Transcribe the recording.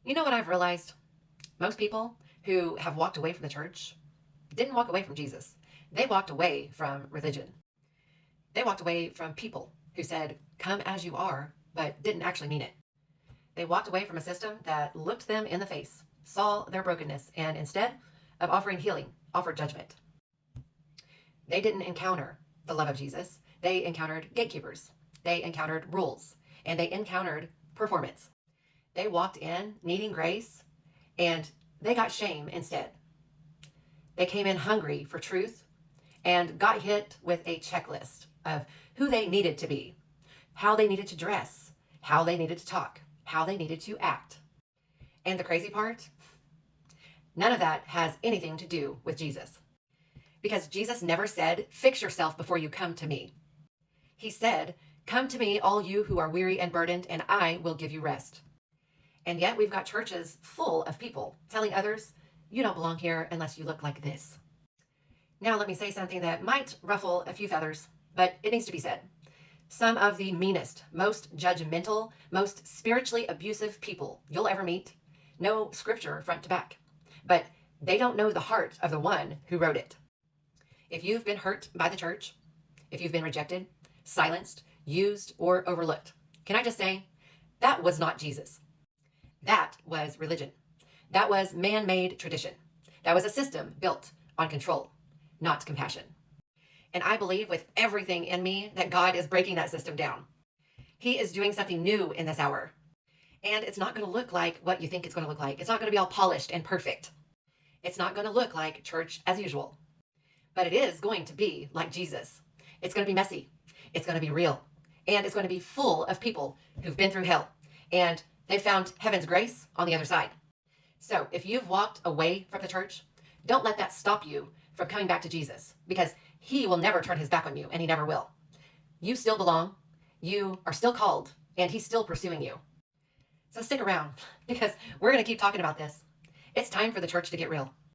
You know what I've realized? Most people who have walked away from the church didn't walk away from Jesus. They walked away from religion. They walked away from people who said, come as you are, but didn't actually mean it. They walked away from a system that looked them in the face, saw their brokenness, and instead of offering healing, offered judgment. They didn't encounter the love of Jesus. They encountered gatekeepers. They encountered rules. And they encountered performance. They walked in needing grace and they got shame instead. They came in hungry for truth and got hit with a checklist of who they needed to be, how they needed to dress, how they needed to talk, how they needed to act. And the crazy part, none of that has anything to do with Jesus. Because Jesus never said, fix yourself before you come to me. He said, come to me, all you who are weary and burdened, and I will give you rest. And yet we've got churches full of people telling others, you don't belong here unless you look like this. Now let me say something that might ruffle a few feathers, but it needs to be said. Some of the meanest, most judgmental, most spiritually abusive people you'll ever meet know scripture front to back, but they don't know the heart of the one who wrote it. If you've been hurt by the church, if you've been rejected, silenced, used, or overlooked, can I just say, that was not Jesus. That was religion. That was man-made tradition. That was a system built on control, not compassion. And I believe with everything in me that God is breaking that system down. He is doing something new in this hour. And it's not going to look like what you think it's going to look like. It's not going to be all polished and perfect. It's not going to look like church as usual. But it is going to be like Jesus. It's going to be messy. It's going to be real. And it's going to be full of people who've been through hell. And they found heaven's grace on the other side. So if you've walked away from the church, don't let that stop you from coming back to Jesus, because he will never turn his back on you, and he never will. You still belong. You are still called, and he's still pursuing you. So stick around, because we're going to keep talking about this. It's time for the church to get real.